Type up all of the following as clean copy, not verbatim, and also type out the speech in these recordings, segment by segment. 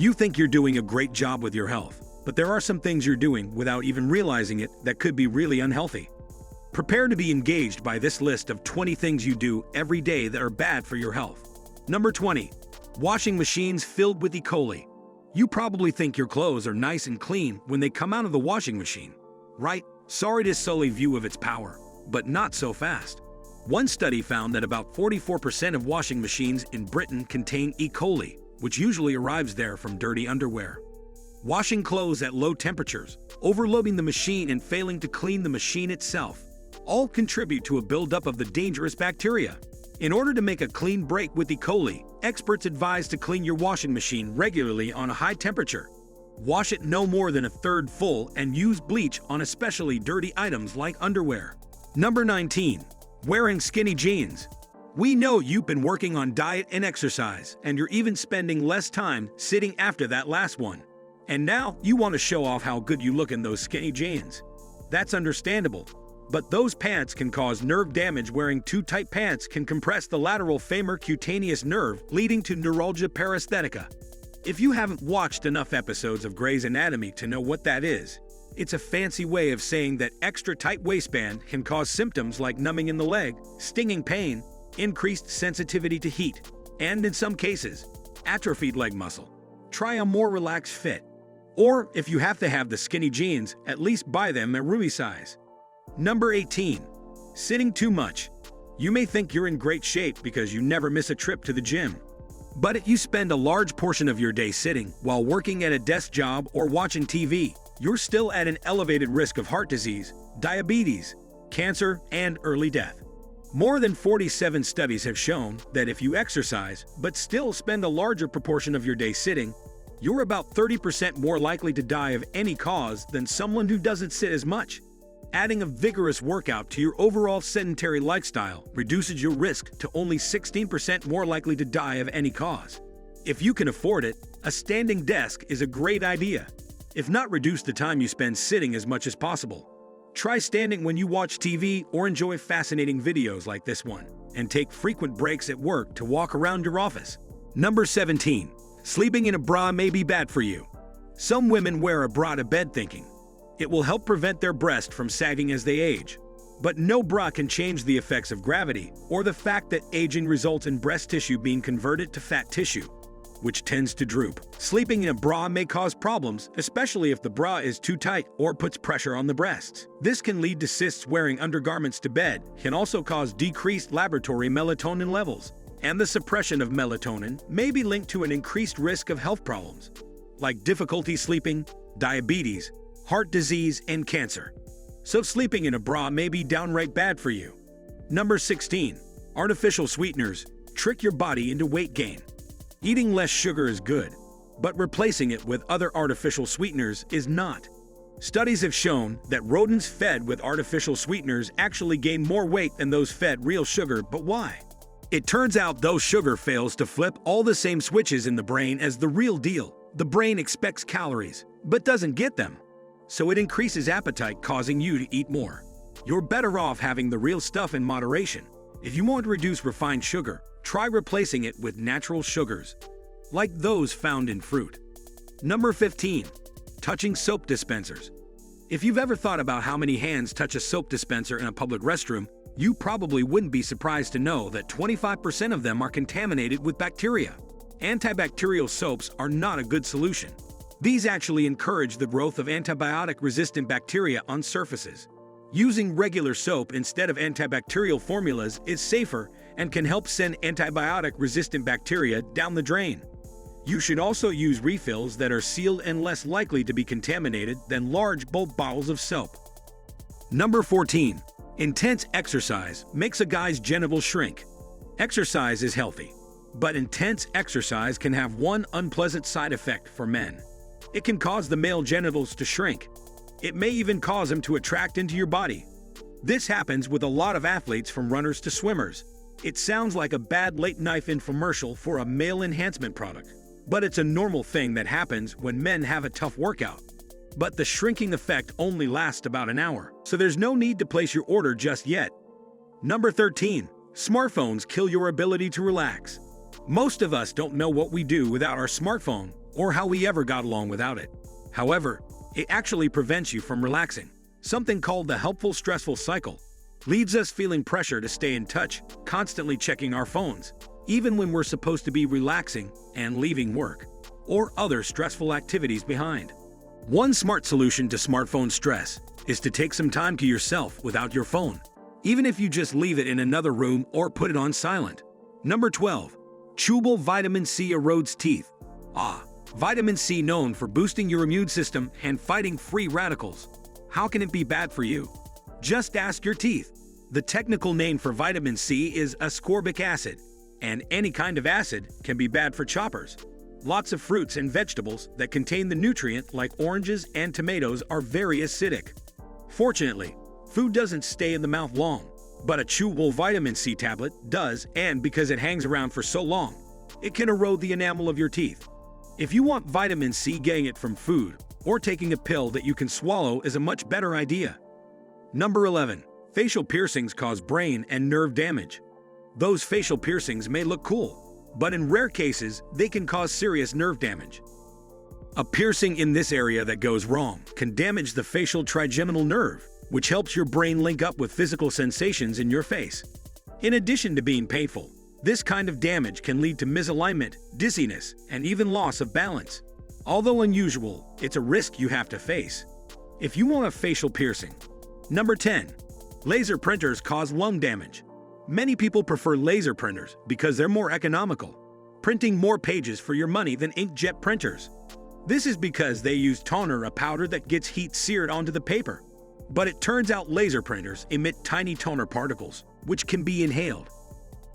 You think you're doing a great job with your health, but there are some things you're doing without even realizing it that could be really unhealthy. Prepare to be engaged by this list of 20 things you do every day that are bad for your health. Number 20. Washing machines filled with ecoli. You probably think your clothes are nice and clean when they come out of the washing machine, right? Sorry to sully view of its power, but not so fast. One study found that about 44% of washing machines in Britain contain E. coli, which usually arrives there from dirty underwear. Washing clothes at low temperatures, overloading the machine and failing to clean the machine itself all contribute to a buildup of the dangerous bacteria. In order to make a clean break with E. coli, experts advise to clean your washing machine regularly on a high temperature. Wash it no more than a third full and use bleach on especially dirty items like underwear. Number 19. Wearing skinny jeans. We know you've been working on diet and exercise, and you're even spending less time sitting after that last one. And now you want to show off how good you look in those skinny jeans. That's understandable. But those pants can cause nerve damage. Wearing too tight pants can compress the lateral femur cutaneous nerve, leading to neuralgia paresthetica. If you haven't watched enough episodes of Grey's Anatomy to know what that is, it's a fancy way of saying that extra tight waistband can cause symptoms like numbing in the leg, stinging pain, increased sensitivity to heat, and in some cases, atrophied leg muscle. Try a more relaxed fit. Or if you have to have the skinny jeans, at least buy them at Ruby size. Number 18. Sitting too much. You may think you're in great shape because you never miss a trip to the gym. But if you spend a large portion of your day sitting while working at a desk job or watching TV, you're still at an elevated risk of heart disease, diabetes, cancer, and early death. More than 47 studies have shown that if you exercise but still spend a larger proportion of your day sitting, you're about 30% more likely to die of any cause than someone who doesn't sit as much. Adding a vigorous workout to your overall sedentary lifestyle reduces your risk to only 16% more likely to die of any cause. If you can afford it, a standing desk is a great idea. If not, reduce the time you spend sitting as much as possible. Try standing when you watch TV or enjoy fascinating videos like this one, and take frequent breaks at work to walk around your office. Number 17. Sleeping in a bra may be bad for you. Some women wear a bra to bed thinking it will help prevent their breast from sagging as they age. But no bra can change the effects of gravity or the fact that aging results in breast tissue being converted to fat tissue, which tends to droop. Sleeping in a bra may cause problems, especially if the bra is too tight or puts pressure on the breasts. This can lead to cysts. Wearing undergarments to bed can also cause decreased laboratory melatonin levels, and the suppression of melatonin may be linked to an increased risk of health problems, like difficulty sleeping, diabetes, heart disease, and cancer. So sleeping in a bra may be downright bad for you. Number 16. Artificial sweeteners trick your body into weight gain. Eating less sugar is good, but replacing it with other artificial sweeteners is not. Studies have shown that rodents fed with artificial sweeteners actually gain more weight than those fed real sugar. But why? It turns out those sugar fails to flip all the same switches in the brain as the real deal. The brain expects calories, but doesn't get them. So it increases appetite, causing you to eat more. You're better off having the real stuff in moderation. If you want to reduce refined sugar, try replacing it with natural sugars, like those found in fruit. Number 15. Touching soap dispensers. If you've ever thought about how many hands touch a soap dispenser in a public restroom, you probably wouldn't be surprised to know that 25% of them are contaminated with bacteria. Antibacterial soaps are not a good solution. These actually encourage the growth of antibiotic-resistant bacteria on surfaces. Using regular soap instead of antibacterial formulas is safer and can help send antibiotic-resistant bacteria down the drain. You should also use refills that are sealed and less likely to be contaminated than large bulk bottles of soap. Number 14. Intense exercise makes a guy's genitals shrink. Exercise is healthy, but intense exercise can have one unpleasant side effect for men. It can cause the male genitals to shrink. It may even cause them to attract into your body. This happens with a lot of athletes, from runners to swimmers. It sounds like a bad late-night infomercial for a male enhancement product, but it's a normal thing that happens when men have a tough workout. But the shrinking effect only lasts about an hour, so there's no need to place your order just yet. Number 13. Smartphones kill your ability to relax. Most of us don't know what we do without our smartphone, or how we ever got along without it. However, it actually prevents you from relaxing. Something called the helpful stressful cycle leaves us feeling pressure to stay in touch, constantly checking our phones, even when we're supposed to be relaxing and leaving work or other stressful activities behind. One smart solution to smartphone stress is to take some time to yourself without your phone, even if you just leave it in another room or put it on silent. Number 12. Chewable vitamin C erodes teeth. Vitamin C known for boosting your immune system and fighting free radicals. How can it be bad for you? Just ask your teeth. The technical name for vitamin C is ascorbic acid, and any kind of acid can be bad for choppers. Lots of fruits and vegetables that contain the nutrient, like oranges and tomatoes, are very acidic. Fortunately, food doesn't stay in the mouth long, but a chewable vitamin C tablet does, and because it hangs around for so long, it can erode the enamel of your teeth. If you want vitamin C, getting it from food or taking a pill that you can swallow is a much better idea. Number 11. Facial piercings cause brain and nerve damage. Those facial piercings may look cool, but in rare cases, they can cause serious nerve damage. A piercing in this area that goes wrong can damage the facial trigeminal nerve, which helps your brain link up with physical sensations in your face. In addition to being painful, this kind of damage can lead to misalignment, dizziness, and even loss of balance. Although unusual, it's a risk you have to face if you want a facial piercing. Number 10. Laser printers cause lung damage. Many people prefer laser printers because they're more economical, printing more pages for your money than inkjet printers. This is because they use toner, a powder that gets heat seared onto the paper. But it turns out laser printers emit tiny toner particles, which can be inhaled.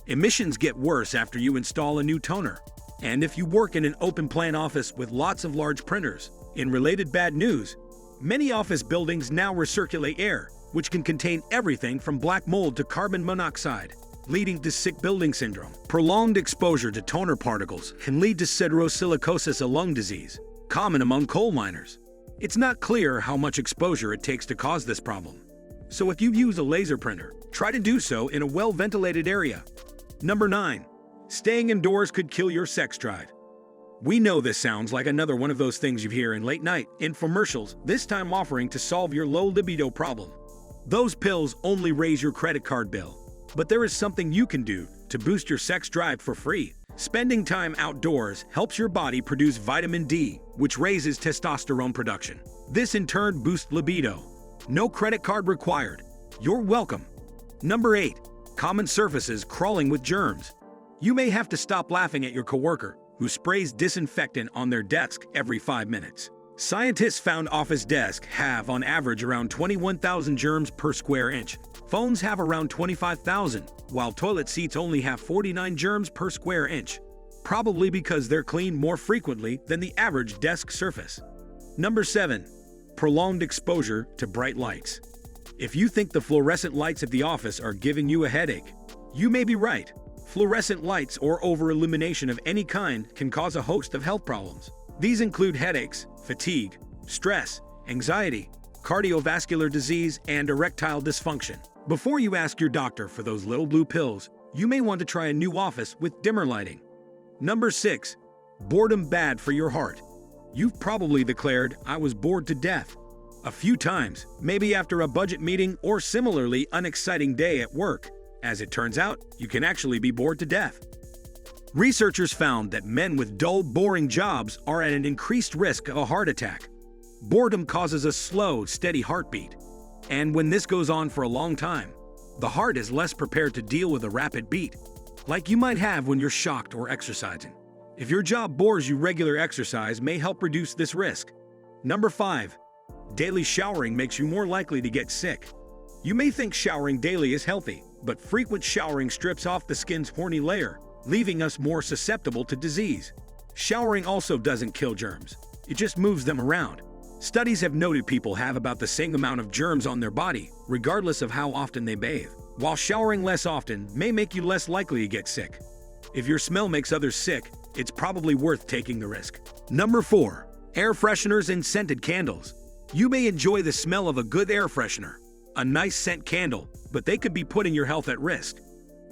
Emissions get worse after you install a new toner. And if you work in an open-plan office with lots of large printers, in related bad news, many office buildings now recirculate air, which can contain everything from black mold to carbon monoxide, leading to sick building syndrome. Prolonged exposure to toner particles can lead to siderosilicosis, a lung disease, common among coal miners. It's not clear how much exposure it takes to cause this problem. So if you use a laser printer, try to do so in a well-ventilated area. Number 9. Staying indoors could kill your sex drive. We know this sounds like another one of those things you hear in late-night infomercials, this time offering to solve your low libido problem. Those pills only raise your credit card bill. But there is something you can do to boost your sex drive for free. Spending time outdoors helps your body produce vitamin D, which raises testosterone production. This in turn boosts libido. No credit card required. You're welcome. Number 8. Common surfaces crawling with germs. You may have to stop laughing at your coworker who sprays disinfectant on their desk every 5 minutes. Scientists found office desks have on average around 21,000 germs per square inch. Phones have around 25,000, while toilet seats only have 49 germs per square inch, probably because they're cleaned more frequently than the average desk surface. Number 7. Prolonged exposure to bright lights. If you think the fluorescent lights at the office are giving you a headache, you may be right. Fluorescent lights or over-illumination of any kind can cause a host of health problems. These include headaches, fatigue, stress, anxiety, cardiovascular disease, and erectile dysfunction. Before you ask your doctor for those little blue pills, you may want to try a new office with dimmer lighting. Number 6. Boredom bad for your heart. You've probably declared, "I was bored to death," a few times, maybe after a budget meeting or similarly unexciting day at work. As it turns out, you can actually be bored to death. Researchers found that men with dull, boring jobs are at an increased risk of a heart attack. Boredom causes a slow, steady heartbeat. And when this goes on for a long time, the heart is less prepared to deal with a rapid beat, like you might have when you're shocked or exercising. If your job bores you, regular exercise may help reduce this risk. Number 5. Daily showering makes you more likely to get sick. You may think showering daily is healthy, but frequent showering strips off the skin's horny layer, leaving us more susceptible to disease. Showering also doesn't kill germs, it just moves them around. Studies have noted people have about the same amount of germs on their body, regardless of how often they bathe. While showering less often may make you less likely to get sick. If your smell makes others sick, it's probably worth taking the risk. Number 4. Air fresheners and scented candles. You may enjoy the smell of a good air freshener, a nice scent candle, but they could be putting your health at risk.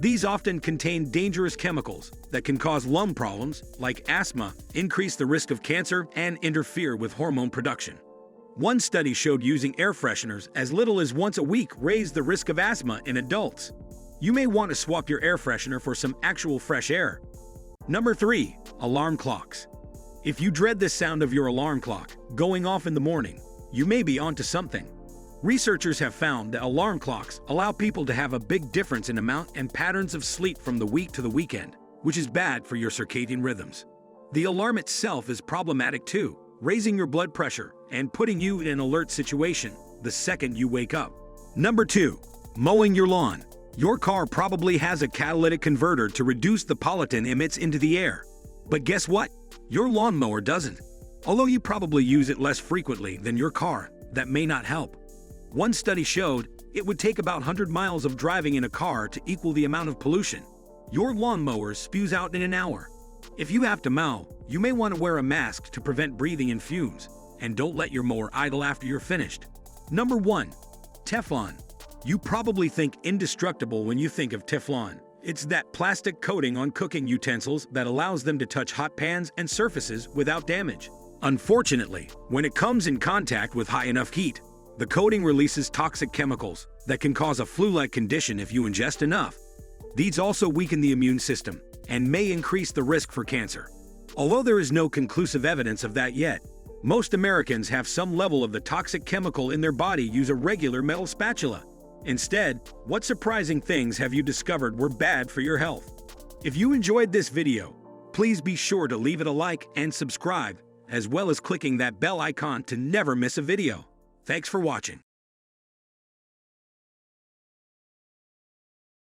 These often contain dangerous chemicals that can cause lung problems like asthma, increase the risk of cancer, and interfere with hormone production. One study showed using air fresheners as little as once a week raised the risk of asthma in adults. You may want to swap your air freshener for some actual fresh air. Number 3. Alarm clocks. If you dread the sound of your alarm clock going off in the morning, you may be onto something. Researchers have found that alarm clocks allow people to have a big difference in amount and patterns of sleep from the week to the weekend, which is bad for your circadian rhythms. The alarm itself is problematic too, raising your blood pressure and putting you in an alert situation the second you wake up. Number 2. Mowing your lawn. Your car probably has a catalytic converter to reduce the pollutant emits into the air. But guess what? Your lawnmower doesn't. Although you probably use it less frequently than your car, that may not help. One study showed it would take about 100 miles of driving in a car to equal the amount of pollution your lawnmower spews out in an hour. If you have to mow, you may want to wear a mask to prevent breathing in fumes, and don't let your mower idle after you're finished. Number 1. Teflon. You probably think indestructible when you think of Teflon. It's that plastic coating on cooking utensils that allows them to touch hot pans and surfaces without damage. Unfortunately, when it comes in contact with high enough heat, the coating releases toxic chemicals that can cause a flu-like condition if you ingest enough. These also weaken the immune system and may increase the risk for cancer. Although there is no conclusive evidence of that yet, most Americans have some level of the toxic chemical in their body use a regular metal spatula. Instead, what surprising things have you discovered were bad for your health? If you enjoyed this video, please be sure to leave it a like and subscribe, as well as clicking that bell icon to never miss a video. Thanks for watching.